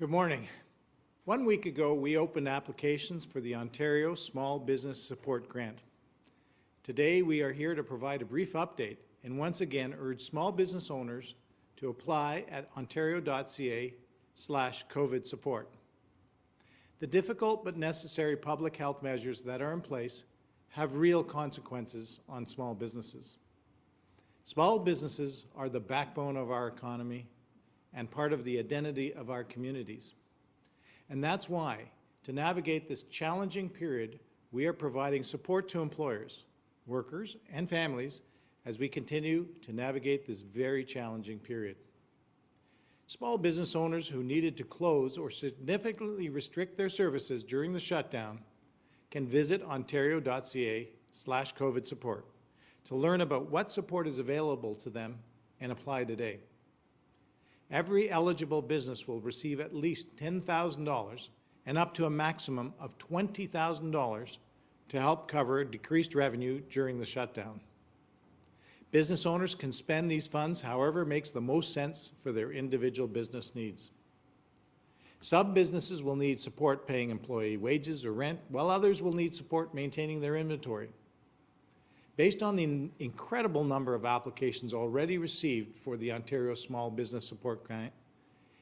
Good morning. 1 week ago, we opened applications for the Ontario Small Business Support Grant. Today, we are here to provide a brief update and once again urge small business owners to apply at ontario.ca/COVID support. The difficult but necessary public health measures that are in place have real consequences on small businesses. Small businesses are the backbone of our economy and part of the identity of our communities. And that's why, to navigate this challenging period, we are providing support to employers, workers, and families as we continue to navigate this very challenging period. Small business owners who needed to close or significantly restrict their services during the shutdown can visit ontario.ca/COVID support to learn about what support is available to them and apply today. Every eligible business will receive at least $10,000 and up to a maximum of $20,000 to help cover decreased revenue during the shutdown. Business owners can spend these funds however makes the most sense for their individual business needs. Some businesses will need support paying employee wages or rent, while others will need support maintaining their inventory. Based on the incredible number of applications already received for the Ontario Small Business Support Grant,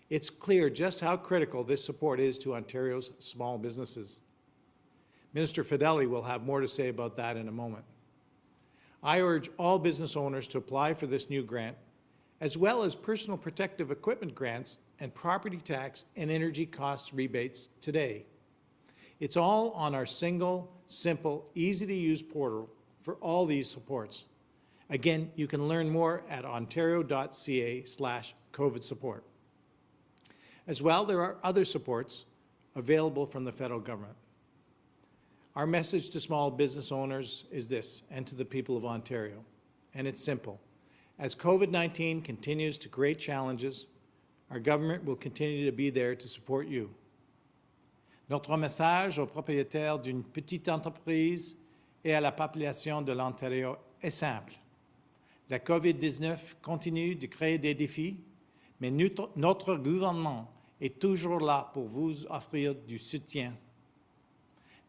it's clear just how critical this support is to Ontario's small businesses. Minister Fedeli will have more to say about that in a moment. I urge all business owners to apply for this new grant, as well as personal protective equipment grants and property tax and energy costs rebates today. It's all on our single, simple, easy-to-use portal for all these supports. Again, you can learn more at ontario.ca/COVID support. As well, there are other supports available from the federal government. Our message to small business owners is this, and to the people of Ontario, and it's simple. As COVID-19 continues to create challenges, our government will continue to be there to support you. Notre message aux propriétaires d'une petite entreprise et à la population de l'Ontario est simple. La COVID-19 continue de créer des défis, mais notre gouvernement est toujours là pour vous offrir du soutien.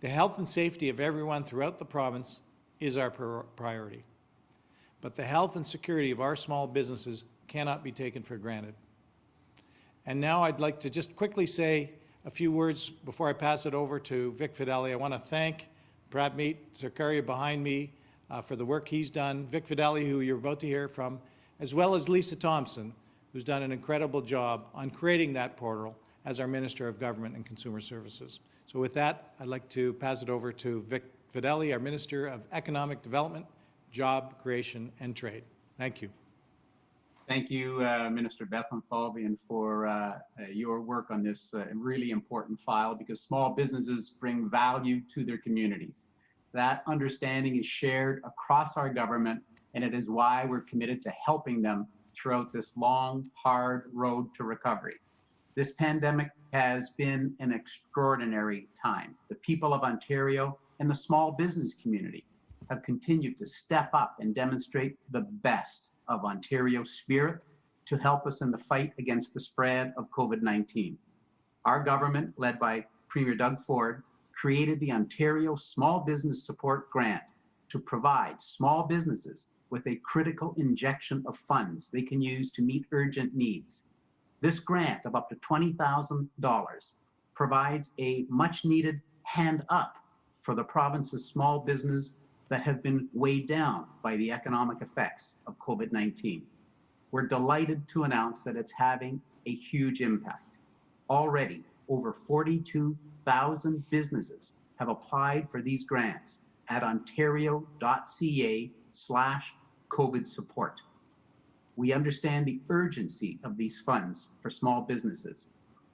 The health and safety of everyone throughout the province is our priority. But the health and security of our small businesses cannot be taken for granted. And now I'd like to just quickly say a few words before I pass it over to Vic Fedeli. I want to thank Prabmeet, Sarkaria behind me, for the work he's done, Vic Fedeli, who you're about to hear from, as well as Lisa Thompson, who's done an incredible job on creating that portal as our Minister of Government and Consumer Services. So with that, I'd like to pass it over to Vic Fedeli, our Minister of Economic Development, Job Creation and Trade. Thank you. Thank you, Minister Bethlenfalvy, and for your work on this really important file, because small businesses bring value to their communities. That understanding is shared across our government, and it is why we're committed to helping them throughout this long, hard road to recovery. This pandemic has been an extraordinary time. The people of Ontario and the small business community have continued to step up and demonstrate the best of Ontario spirit to help us in the fight against the spread of COVID-19. Our government, led by Premier Doug Ford, created the Ontario Small Business Support Grant to provide small businesses with a critical injection of funds they can use to meet urgent needs. This grant of up to $20,000 provides a much-needed hand up for the province's small business that have been weighed down by the economic effects of COVID-19. We're delighted to announce that it's having a huge impact. Already, over 42,000 businesses have applied for these grants at ontario.ca/COVID support. We understand the urgency of these funds for small businesses,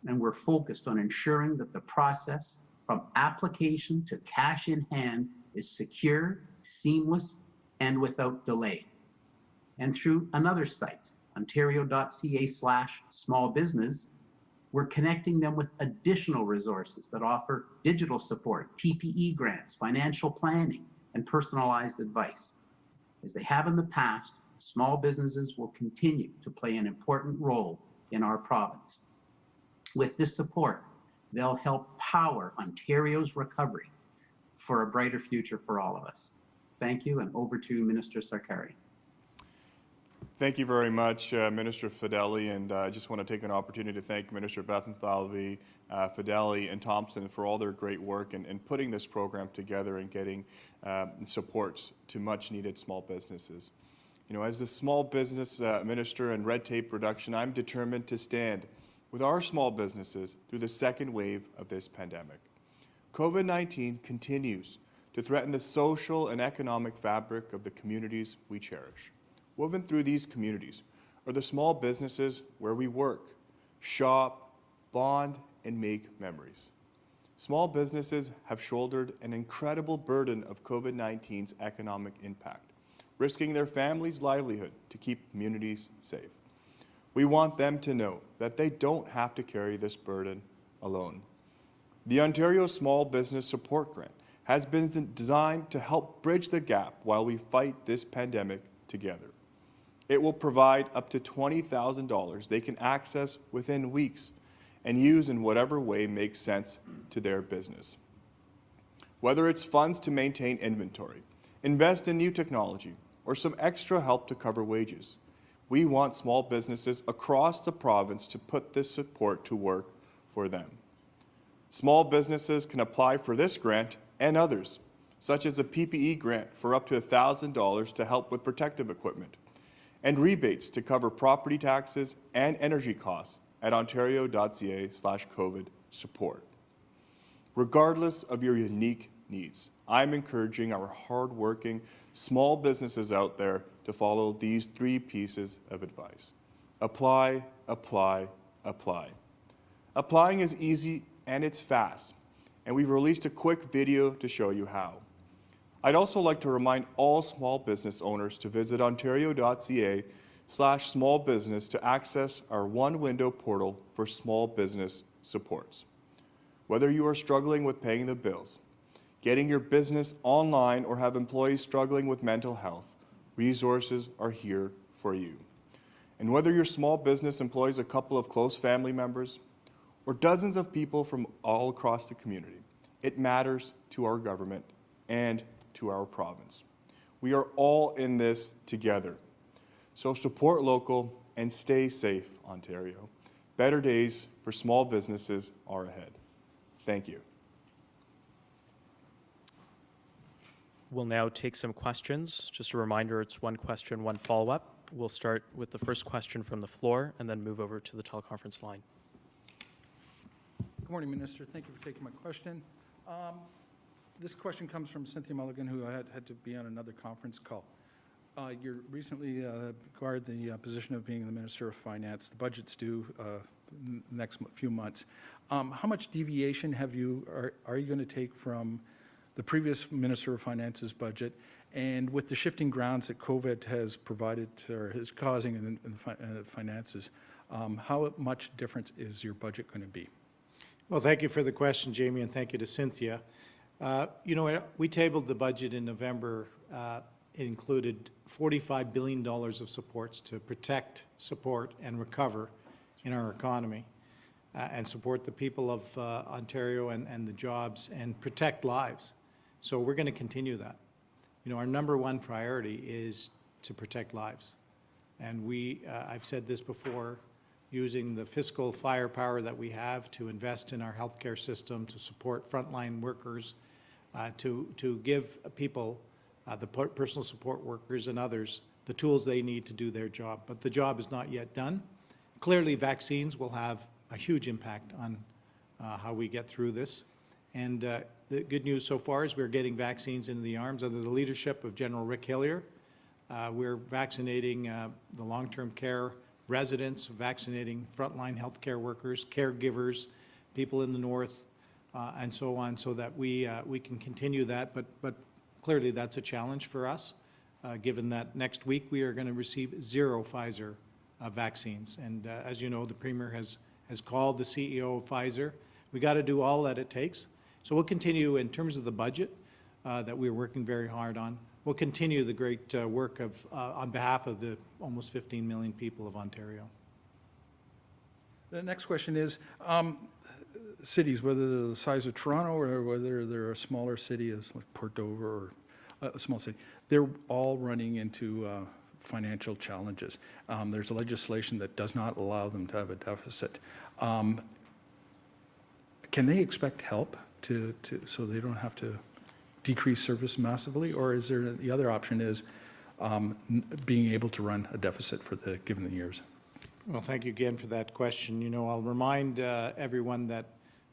and we're focused on ensuring that the process from application to cash in hand is secure, seamless, and without delay. And through another site, ontario.ca/small business, we're connecting them with additional resources that offer digital support, PPE grants, financial planning, and personalized advice. As they have in the past, small businesses will continue to play an important role in our province. With this support, they'll help power Ontario's recovery for a brighter future for all of us. Thank you, and over to Minister Sarkaria. Thank you very much, Minister Fedeli, and I just want to take an opportunity to thank Minister Bethlenfalvy, Fedeli, and Thompson for all their great work in putting this program together and getting supports to much-needed small businesses. You know, as the small business minister and red tape reduction, I'm determined to stand with our small businesses through the second wave of this pandemic. COVID-19 continues to threaten the social and economic fabric of the communities we cherish. Woven through these communities are the small businesses where we work, shop, bond, and make memories. Small businesses have shouldered an incredible burden of COVID-19's economic impact, risking their families' livelihood to keep communities safe. We want them to know that they don't have to carry this burden alone. The Ontario Small Business Support Grant has been designed to help bridge the gap while we fight this pandemic together. It will provide up to $20,000 they can access within weeks and use in whatever way makes sense to their business. Whether it's funds to maintain inventory, invest in new technology, or some extra help to cover wages, we want small businesses across the province to put this support to work for them. Small businesses can apply for this grant and others, such as a PPE grant for up to $1,000 to help with protective equipment, and rebates to cover property taxes and energy costs at ontario.ca/COVID support. Regardless of your unique needs, I'm encouraging our hardworking small businesses out there to follow these 3 pieces of advice. Apply, apply, apply. Applying is easy and it's fast, and we've released a quick video to show you how. I'd also like to remind all small business owners to visit ontario.ca/smallbusiness to access our one-window portal for small business supports. Whether you are struggling with paying the bills, getting your business online, or have employees struggling with mental health, resources are here for you. And whether your small business employs a couple of close family members or dozens of people from all across the community, it matters to our government and to our province. We are all in this together. So support local and stay safe, Ontario. Better days for small businesses are ahead. Thank you. We'll now take some questions. Just a reminder, it's 1 question, 1 follow-up. We'll start with the first question from the floor and then move over to the teleconference line. Good morning, Minister. Thank you for taking my question. This question comes from Cynthia Mulligan, who had to be on another conference call. You recently acquired the position of being the Minister of Finance. The budget's due next few months. How much deviation are you going to take from the previous Minister of Finance's budget? And with the shifting grounds that COVID has provided or is causing in the finances, how much difference is your budget going to be? Well, thank you for the question, Jamie, and thank you to Cynthia. You know, we tabled the budget in November. It included $45 billion of supports to protect, support, and recover in our economy, and support the people of Ontario and the jobs, and protect lives. So we're going to continue that. You know, our number 1 priority is to protect lives. And I've said this before, using the fiscal firepower that we have to invest in our healthcare system, to support frontline workers, to give people, the personal support workers and others, the tools they need to do their job. But the job is not yet done. Clearly, vaccines will have a huge impact on how we get through this. And the good news so far is we're getting vaccines into the arms under the leadership of General Rick Hillier. We're vaccinating the long-term care residents, vaccinating frontline healthcare workers, caregivers, people in the north, and so on, so that we can continue that. But clearly that's a challenge for us, given that next week we are going to receive 0 Pfizer vaccines. And as you know, the Premier has called the CEO of Pfizer. We got to do all that it takes. So we'll continue in terms of the budget that we're working very hard on. We'll continue the great work of on behalf of the almost 15 million people of Ontario. The next question is, cities, whether they're the size of Toronto or whether they're a smaller city as like Port Dover or a small city, they're all running into financial challenges. There's legislation that does not allow them to have a deficit. Can they expect help so they don't have to decrease service massively, or is there the other option is being able to run a deficit for the given years? Well, thank you again for that question. You know, I'll remind everyone that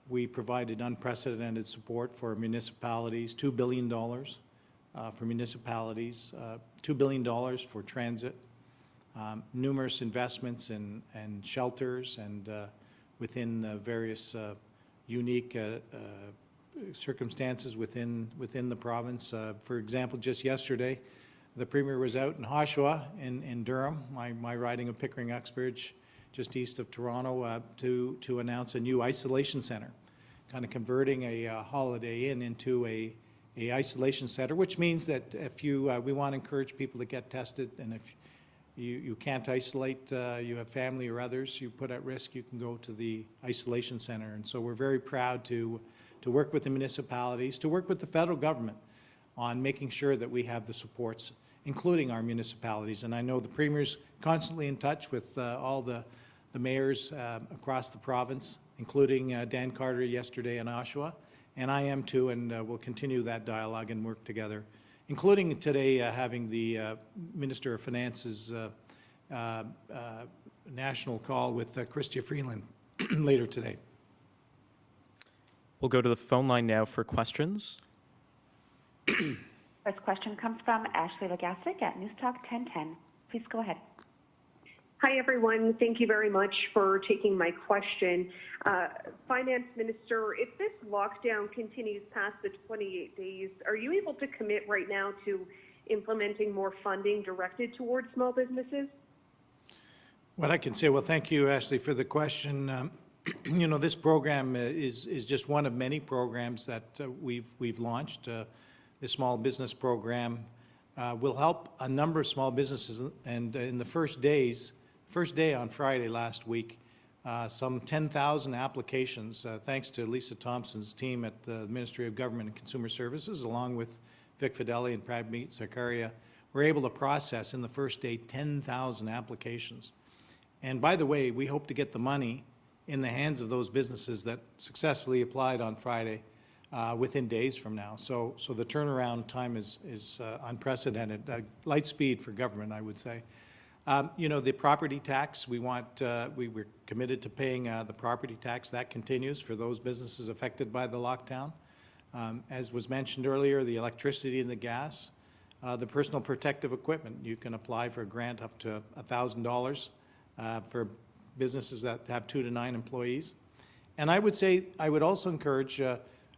we provided unprecedented support for municipalities, $2 billion for municipalities, $2 billion for transit, numerous investments in shelters and within various unique circumstances within the province. For example, just yesterday, the Premier was out in Oshawa in Durham, my riding of Pickering-Uxbridge, just east of Toronto, to announce a new isolation centre, kind of converting a Holiday Inn into a isolation centre, which means that if we want to encourage people to get tested, and if you can't isolate, you have family or others you put at risk, you can go to the isolation centre. And so we're very proud to work with the municipalities, to work with the federal government on making sure that we have the supports, including our municipalities. And I know the Premier's constantly in touch with all the mayors across the province, including Dan Carter yesterday in Oshawa, and I am too, and we'll continue that dialogue and work together, including today having the Minister of Finance's national call with Chrystia Freeland later today. We'll go to the phone line now for questions. First question comes from Ashley Legasic at News Talk 1010. Please go ahead. Hi, everyone. Thank you very much for taking my question. Finance Minister, if this lockdown continues past the 28 days, are you able to commit right now to implementing more funding directed towards small businesses? What I can say, well, thank you, Ashley, for the question. You know, this program is just one of many programs that we've launched. The small business program will help a number of small businesses, and in the first day on Friday last week, some 10,000 applications, thanks to Lisa Thompson's team at the Ministry of Government and Consumer Services, along with Vic Fedeli and Prabmeet Sarkaria, were able to process in the first day 10,000 applications. And by the way, we hope to get the money in the hands of those businesses that successfully applied on Friday within days from now. So the turnaround time is unprecedented, light speed for government, I would say. You know, the property tax, we were committed to paying the property tax. That continues for those businesses affected by the lockdown. As was mentioned earlier, the electricity and the gas, the personal protective equipment. You can apply for a grant up to $1,000 for businesses that have 2 to 9 employees. And I would also encourage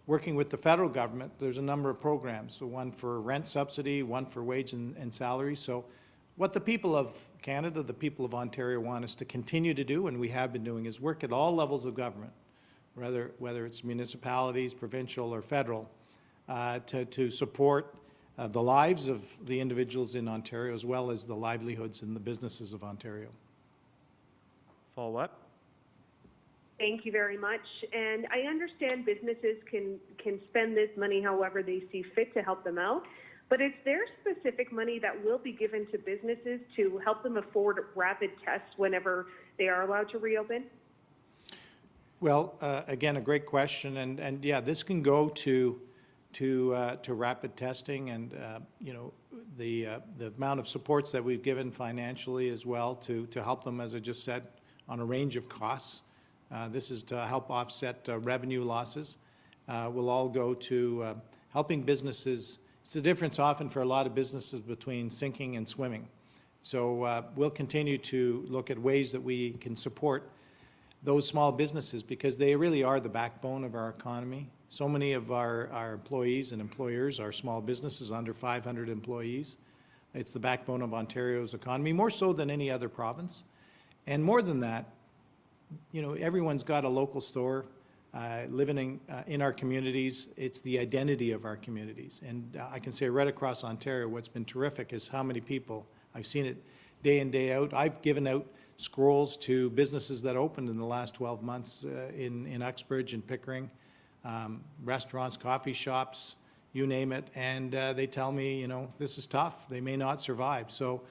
working with the federal government. There's a number of programs, so one for rent subsidy, one for wage and salary. So what the people of Canada, the people of Ontario want us to continue to do, and we have been doing, is work at all levels of government, whether it's municipalities, provincial or federal, to support the lives of the individuals in Ontario as well as the livelihoods and the businesses of Ontario. Follow up. Thank you very much. And I understand businesses can spend this money however they see fit to help them out. But is there specific money that will be given to businesses to help them afford rapid tests whenever they are allowed to reopen? Well, again, a great question, and yeah, this can go to rapid testing, and you know, the amount of supports that we've given financially as well to help them, as I just said, on a range of costs. This is to help offset revenue losses. Will all go to helping businesses. It's the difference often for a lot of businesses between sinking and swimming. So we'll continue to look at ways that we can support those small businesses because they really are the backbone of our economy. So many of our employees and employers are small businesses under 500 employees. It's the backbone of Ontario's economy, more so than any other province. And more than that, you know, everyone's got a local store. Living in our communities, it's the identity of our communities. And I can say right across Ontario, what's been terrific is how many people, I've seen it day in, day out. I've given out scrolls to businesses that opened in the last 12 months in Uxbridge and Pickering, restaurants, coffee shops, you name it, and they tell me, you know, this is tough. They may not survive. So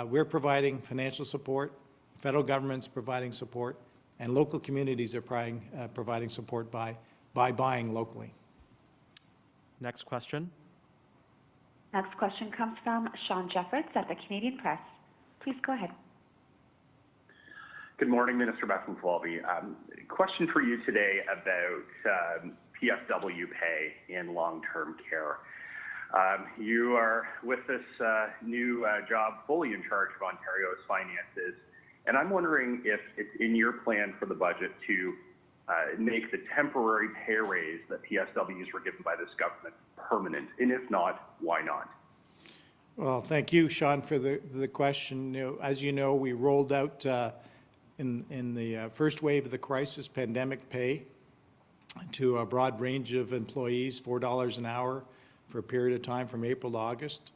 we're providing financial support, federal government's providing support, and local communities are providing support by buying locally. Next question. Next question comes from Sean Jeffords at the Canadian Press. Please go ahead. Good morning, Minister Bethlenfalvy. Question for you today about PSW pay in long-term care. You are with this new job fully in charge of Ontario's finances, and I'm wondering if it's in your plan for the budget to make the temporary pay raise that PSWs were given by this government permanent, and if not, why not? Well, thank you, Sean, for the question. You know, as you know, we rolled out in the first wave of the crisis pandemic pay to a broad range of employees, $4 an hour for a period of time from April to August.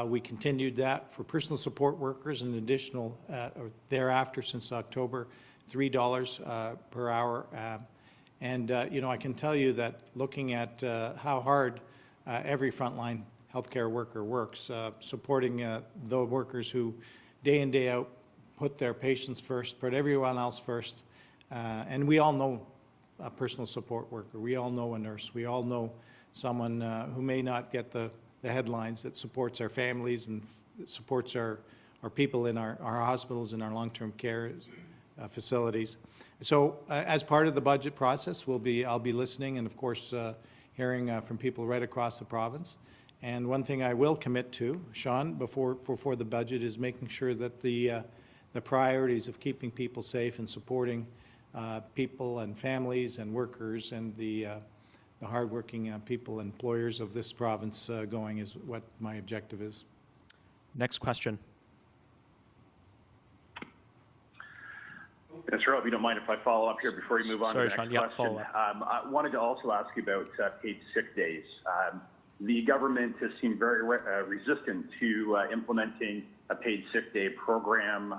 We continued that for personal support workers, an additional, or thereafter since October, $3 per hour. You know, I can tell you that looking at how hard every frontline healthcare worker works, supporting the workers who day in, day out put their patients first, put everyone else first. And we all know a personal support worker. We all know a nurse. We all know someone who may not get the headlines that supports our families and supports our people in our hospitals and our long-term care facilities. So as part of the budget process, I'll be listening and, of course, hearing from people right across the province. And one thing I will commit to, Sean, before the budget is making sure that the priorities of keeping people safe and supporting people and families and workers and the hardworking people and employers of this province going is what my objective is. Next question. Yes, sir. If you don't mind if I follow up here before you move on to the next Sean, question. follow up. I wanted to also ask you about paid sick days. The government has seemed very resistant to implementing a paid sick day program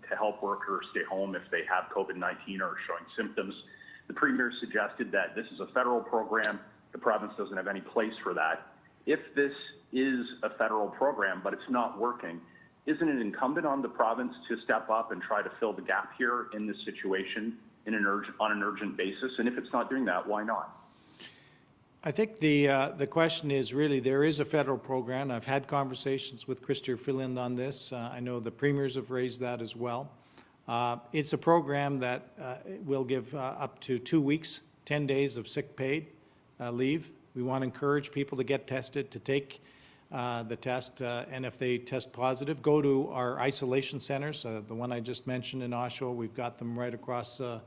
to help workers stay home if they have COVID-19 or are showing symptoms. The Premier suggested that this is a federal program. The province doesn't have any place for that. If this is a federal program, but it's not working, isn't it incumbent on the province to step up and try to fill the gap here in this situation on an urgent basis? And if it's not doing that, why not? I think the question is really there is a federal program. I've had conversations with Chrystia Freeland on this. I know the premiers have raised that as well. It's a program that will give up to 2 weeks, 10 days of sick paid leave. We want to encourage people to get tested, to take the test, and if they test positive, go to our isolation centers, the one I just mentioned in Oshawa. We've got them right across the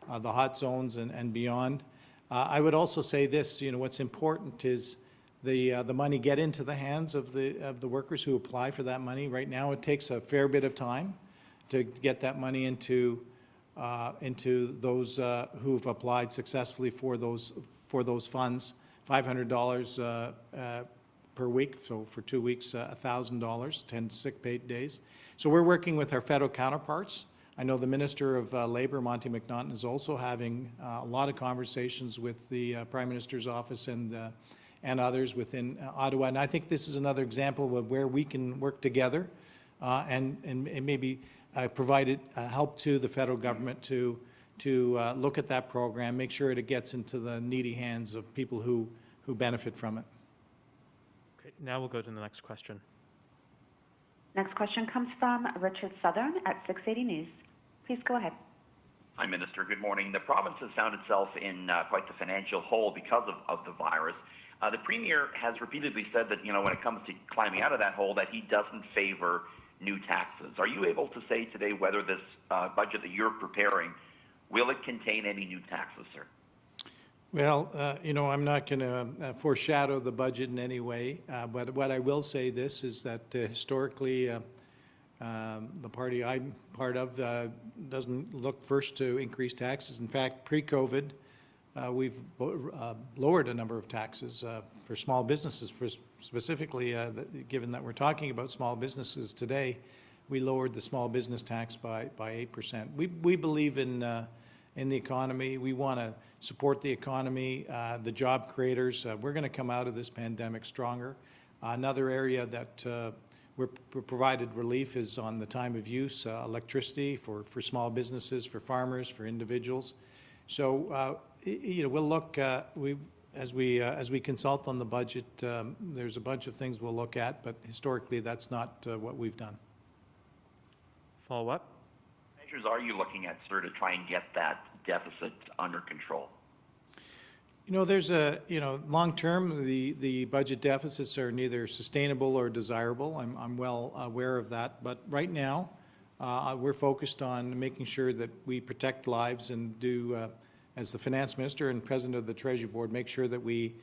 hot zones and beyond. I would also say this, you know, what's important is the money get into the hands of the workers who apply for that money. Right now it takes a fair bit of time to get that money into those who've applied successfully for those funds. $500 per week, so for 2 weeks, $1,000, 10 sick paid days. So we're working with our federal counterparts. I know the Minister of Labour, Monty McNaughton, is also having a lot of conversations with the Prime Minister's office and others within Ottawa. And I think this is another example of where we can work together and maybe provide help to the federal government to look at that program, make sure it gets into the needy hands of people who benefit from it. Okay, now we'll go to the next question. Next question comes from Richard Southern at 680 News. Please go ahead. Hi, Minister. Good morning. The province has found itself in quite the financial hole because of the virus. The Premier has repeatedly said that, you know, when it comes to climbing out of that hole, that he doesn't favor new taxes. Are you able to say today whether this budget that you're preparing, will it contain any new taxes, sir? Well, you know, I'm not going to foreshadow the budget in any way, but what I will say this is that historically the party I'm part of doesn't look first to increase taxes. In fact, pre-COVID, we've lowered a number of taxes for small businesses, specifically given that we're talking about small businesses today. we lowered the small business tax by 8%. We believe in the economy. We want to support the economy, the job creators. We're going to come out of this pandemic stronger. Another area that we're provided relief is on the time of use, electricity for small businesses, for farmers, for individuals. So we'll look. As we consult on the budget, there's a bunch of things we'll look at, but historically that's not what we've done. Follow up. Measures are you looking at, sir, to try and get that deficit under control? There's long term, the budget deficits are neither sustainable or desirable. I'm well aware of that. But right now, we're focused on making sure that we protect lives and do, as the finance minister and president of the Treasury board, make sure that we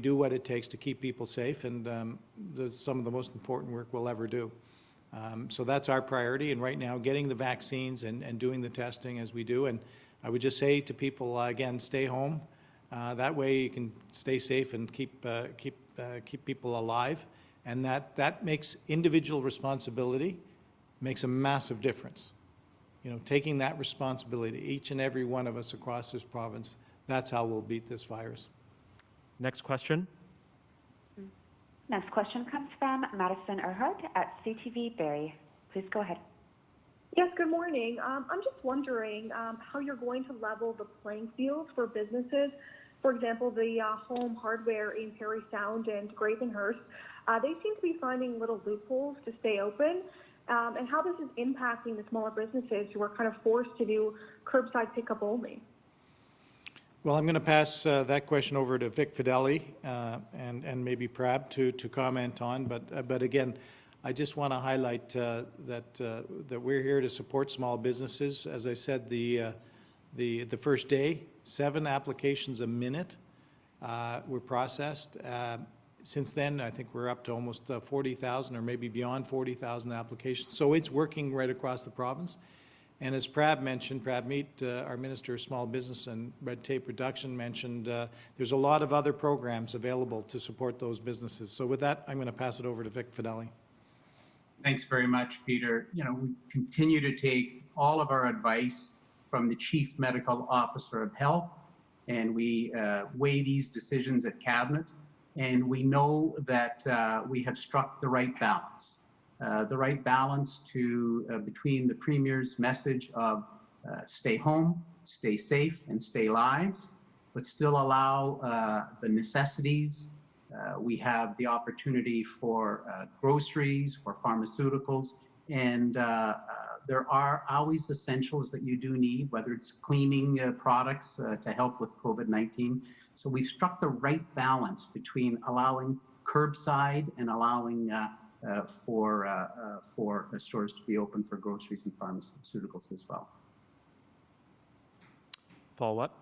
do what it takes to keep people safe. And some of the most important work we'll ever do. So that's our priority. And right now, getting the vaccines and doing the testing as we do. And I would just say to people, again, stay home. That way you can stay safe and keep people alive, and that makes individual responsibility makes a massive difference. Taking that responsibility, each and every one of us across this province, that's how we'll beat this virus. Next question. Next question comes from Madison Erhard at CTV Barrie. Please go ahead. Yes, good morning. I'm just wondering how you're going to level the playing field for businesses. For example, the home hardware in Parry Sound and Gravenhurst, they seem to be finding little loopholes to stay open, and how this is impacting the smaller businesses who are kind of forced to do curbside pickup only. Well, I'm going to pass that question over to Vic Fedeli and maybe Prab to comment on, but again, I just want to highlight that we're here to support small businesses. As I said, the first day, 7 applications a minute were processed. Since then, I think we're up to almost 40,000 or maybe beyond 40,000 applications. So it's working right across the province. And as Prabmeet, our Minister of Small Business and Red Tape Reduction, mentioned, there's a lot of other programs available to support those businesses. So with that, I'm going to pass it over to Vic Fedeli. Thanks very much, Peter. We continue to take all of our advice from the Chief Medical Officer of Health, and we weigh these decisions at Cabinet, and we know that we have struck the right balance. Between the Premier's message of stay home, stay safe, and stay lives, but still allow the necessities. We have the opportunity for groceries, for pharmaceuticals, and there are always essentials that you do need, whether it's cleaning products to help with COVID-19. So we've struck the right balance between allowing curbside and allowing for stores to be open for groceries and pharmaceuticals as well. Follow up.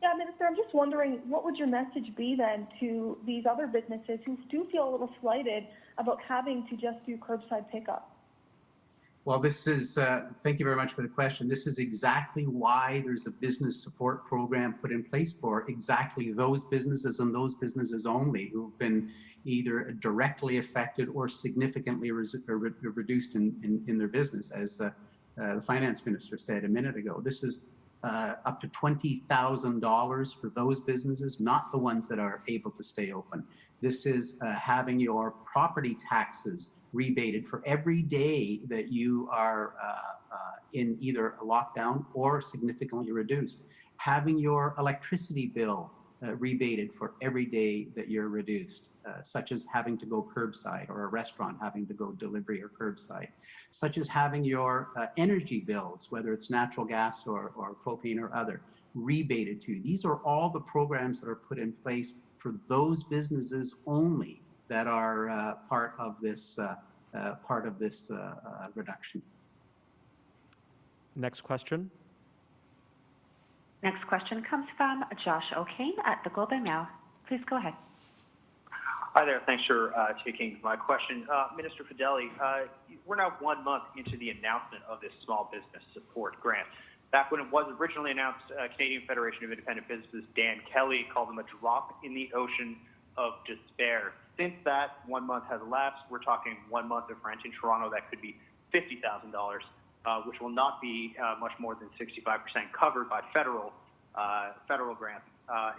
Yeah, Minister, I'm just wondering, what would your message be then to these other businesses who do feel a little slighted about having to just do curbside pickup? Well, this is, thank you very much for the question. This is exactly why there's a business support program put in place for exactly those businesses and those businesses only who've been either directly affected or significantly reduced in their business, as the finance minister said a minute ago. This is up to $20,000 for those businesses, not the ones that are able to stay open. This is having your property taxes rebated for every day that you are in either a lockdown or significantly reduced. Having your electricity bill rebated for every day that you're reduced, such as having to go curbside, or a restaurant having to go delivery or curbside, such as having your energy bills, whether it's natural gas or propane or other, rebated to you. These are all the programs that are put in place for those businesses only that are part of this reduction. Next question. Next question comes from Josh O'Kane at the Globe and Mail. Please go ahead. Hi there. Thanks for taking my question. Minister Fedeli, we're now 1 month into the announcement of this small business support grant. Back when it was originally announced, Canadian Federation of Independent Businesses' Dan Kelly called them a drop in the ocean of despair. Since that 1 month has elapsed, we're talking 1 month of rent in Toronto that could be $50,000, which will not be much more than 65% covered by federal grants,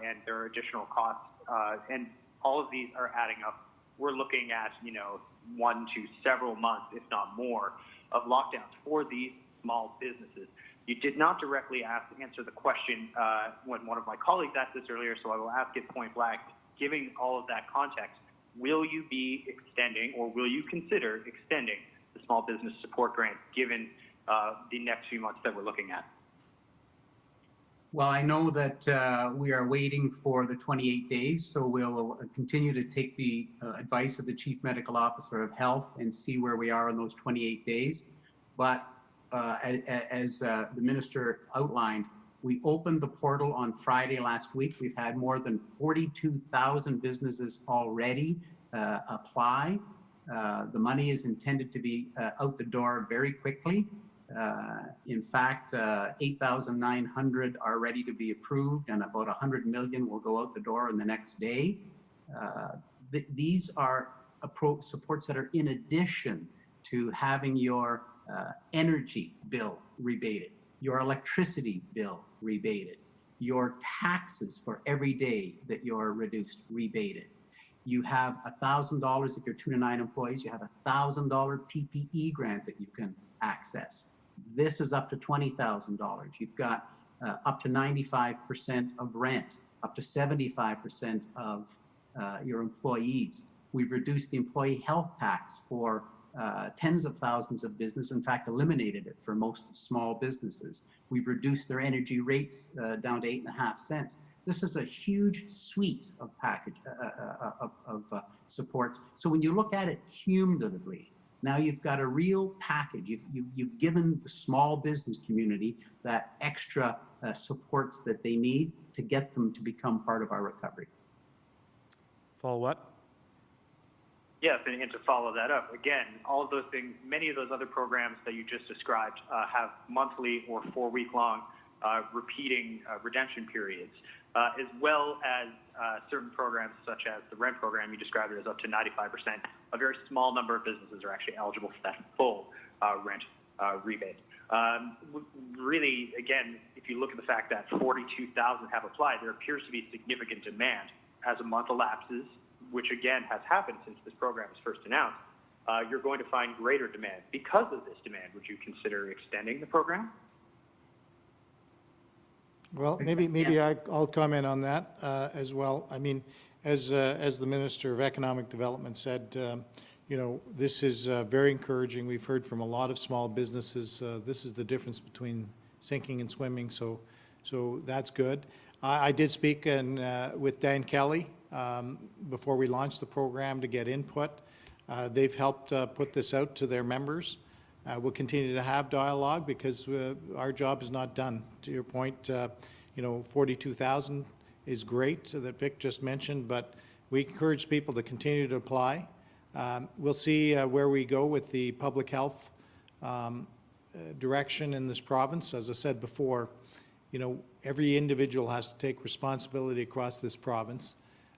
and there are additional costs, and all of these are adding up. We're looking at 1 to several months, if not more, of lockdowns for these small businesses. You did not directly answer the question when one of my colleagues asked this earlier, so I will ask it point blank. Giving all of that context, will you be extending, or will you consider extending the small business support grant given the next few months that we're looking at? Well, I know that we are waiting for the 28 days, so we'll continue to take the advice of the Chief Medical Officer of Health and see where we are in those 28 days. But as the Minister outlined, we opened the portal on Friday last week. We've had more than 42,000 businesses already apply. The money is intended to be out the door very quickly. In fact, 8,900 are ready to be approved, and about 100 million will go out the door in the next day. These are supports that are in addition to having your energy bill rebated, your electricity bill rebated, your taxes for every day that you're reduced rebated. You have $1,000 if you're 2 to 9 employees. You have $1,000 PPE grant that you can access. This is up to $20,000. You've got up to 95% of rent, up to 75% of your employees. We've reduced the employee health tax for tens of thousands of businesses, in fact, eliminated it for most small businesses. We've reduced their energy rates down to 8.5 cents. This is a huge suite of supports. So when you look at it cumulatively, now you've got a real package. You've given the small business community that extra supports that they need to get them to become part of our recovery. Follow up? Yes, and to follow that up, again, all of those things, many of those other programs that you just described have monthly or 4-week-long repeating redemption periods, as well as certain programs such as the rent program. You described it as up to 95%. A very small number of businesses are actually eligible for that full rent rebate. Really, again, if you look at the fact that 42,000 have applied, there appears to be significant demand. As a month elapses, which again has happened since this program was first announced, you're going to find greater demand. Because of this demand, would you consider extending the program? Well, maybe I'll comment on that as well. I mean, as the Minister of Economic Development said, this is very encouraging. We've heard from a lot of small businesses. This is the difference between sinking and swimming, so that's good. I did speak with Dan Kelly before we launched the program to get input. They've helped put this out to their members. We'll continue to have dialogue because our job is not done. To your point, 42,000 is great that Vic just mentioned, but we encourage people to continue to apply. We'll see where we go with the public health direction in this province. As I said before, every individual has to take responsibility across this province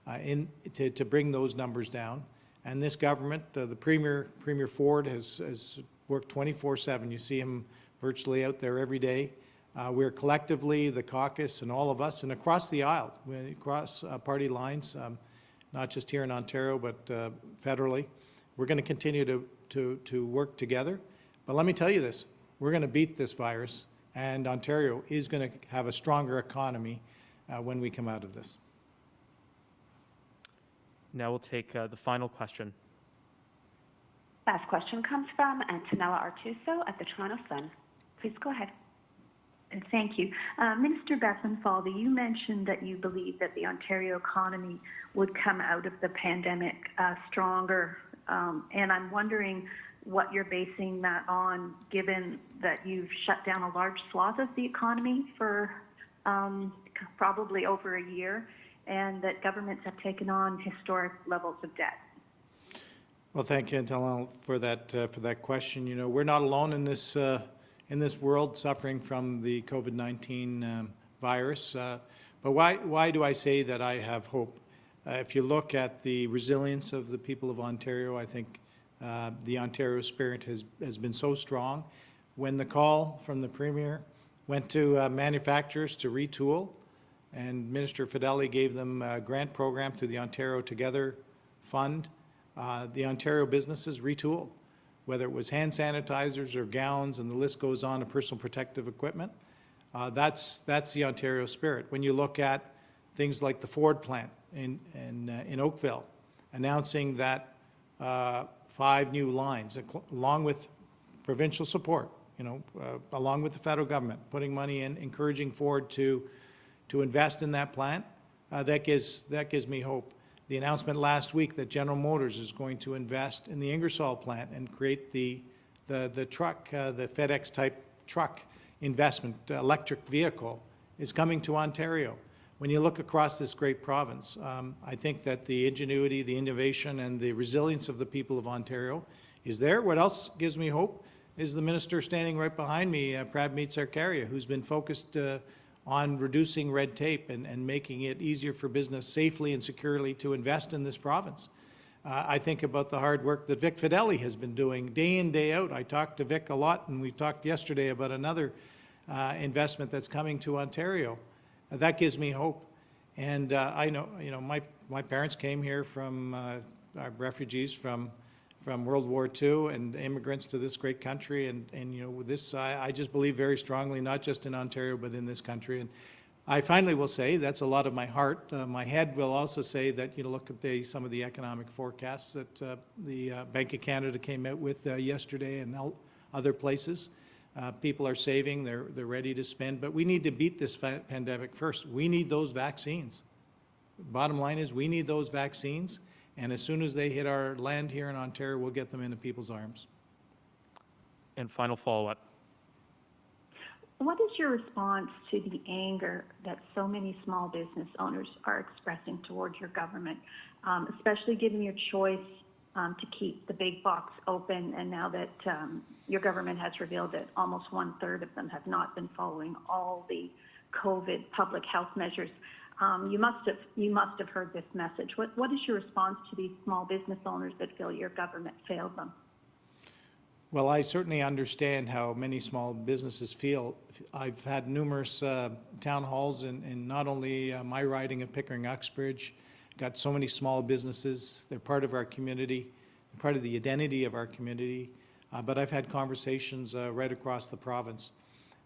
to bring those numbers down. And this government, the Premier Ford has worked 24/7. You see him virtually out there every day. We're collectively, the caucus and all of us, and across the aisle, across party lines, not just here in Ontario, but federally, we're going to continue to work together. But let me tell you this, we're going to beat this virus, and Ontario is going to have a stronger economy when we come out of this. Now we'll take the final question. Last question comes from Antonella Artuso at the Toronto Sun. Please go ahead. Thank you. Minister Bethlenfalvy, you mentioned that you believe that the Ontario economy would come out of the pandemic stronger, and I'm wondering what you're basing that on, given that you've shut down a large swath of the economy for probably over a year, and that governments have taken on historic levels of debt. Well, thank you, Antonella, for that question. We're not alone in this world suffering from the COVID-19 virus. But why do I say that I have hope? If you look at the resilience of the people of Ontario, I think the Ontario spirit has been so strong. When the call from the Premier went to manufacturers to retool, and Minister Fedeli gave them a grant program through the Ontario Together Fund, the Ontario businesses retooled, whether it was hand sanitizers or gowns, and the list goes on of personal protective equipment. That's the Ontario spirit. When you look at things like the Ford plant in Oakville, announcing that 5 new lines, along with provincial support, along with the federal government, putting money in, encouraging Ford to invest in that plant, that gives me hope. The announcement last week that General Motors is going to invest in the Ingersoll plant and create the truck, the FedEx type truck investment, electric vehicle, is coming to Ontario. When you look across this great province, I think that the ingenuity, the innovation, and the resilience of the people of Ontario is there. What else gives me hope is the minister standing right behind me, Prabmeet Sarkaria, who's been focused on reducing red tape and making it easier for business safely and securely to invest in this province. I think about the hard work that Vic Fedeli has been doing day in, day out. I talked to Vic a lot, and we talked yesterday about another investment that's coming to Ontario. That gives me hope. And I know, my parents came here from refugees from World War II and immigrants to this great country. And this, I just believe very strongly, not just in Ontario, but in this country. And I finally will say, that's a lot of my heart. My head will also say that, look at some of the economic forecasts that the Bank of Canada came out with yesterday and other places. People are saving, they're ready to spend, but we need to beat this pandemic first. We need those vaccines. Bottom line is we need those vaccines, and as soon as they hit our land here in Ontario, we'll get them into people's arms. And final follow-up. What is your response to the anger that so many small business owners are expressing towards your government, especially given your choice to keep the big box open, and now that your government has revealed that almost 1/3 of them have not been following all the COVID public health measures? You must have heard this message. What is your response to these small business owners that feel your government failed them? Well, I certainly understand how many small businesses feel. I've had numerous town halls in not only my riding of Pickering-Uxbridge, got so many small businesses. They're part of our community, they're part of the identity of our community. But I've had conversations right across the province.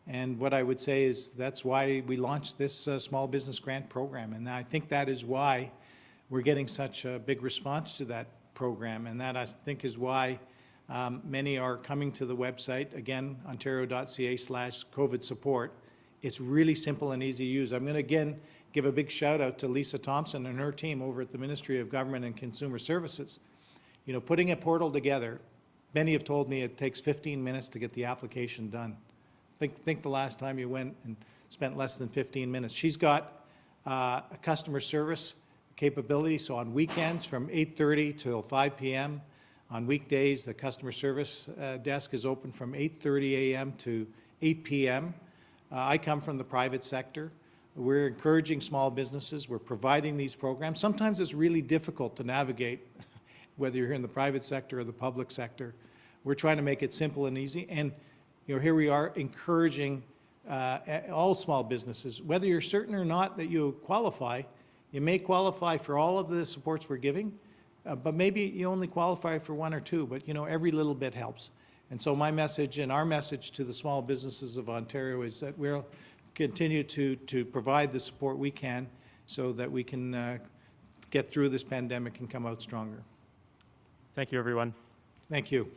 And what I would say is that's why we launched this small business grant program. And I think that is why we're getting such a big response to that program. And that, I think, is why many are coming to the website, again, ontario.ca/COVID support. It's really simple and easy to use. I'm going to, again, give a big shout out to Lisa Thompson and her team over at the Ministry of Government and Consumer Services. Putting a portal together, many have told me it takes 15 minutes to get the application done. Think the last time you went and spent less than 15 minutes. She's got a customer service capability, so on weekends from 8:30 till 5 p.m. On weekdays, the customer service desk is open from 8:30 a.m. to 8 p.m. I come from the private sector. We're encouraging small businesses. We're providing these programs. Sometimes it's really difficult to navigate, whether you're in the private sector or the public sector. We're trying to make it simple and easy. And here we are encouraging all small businesses, whether you're certain or not that you qualify. You may qualify for all of the supports we're giving, but maybe you only qualify for 1 or 2, but every little bit helps. And so my message and our message to the small businesses of Ontario is that we'll continue to provide the support we can so that we can get through this pandemic and come out stronger. Thank you, everyone. Thank you.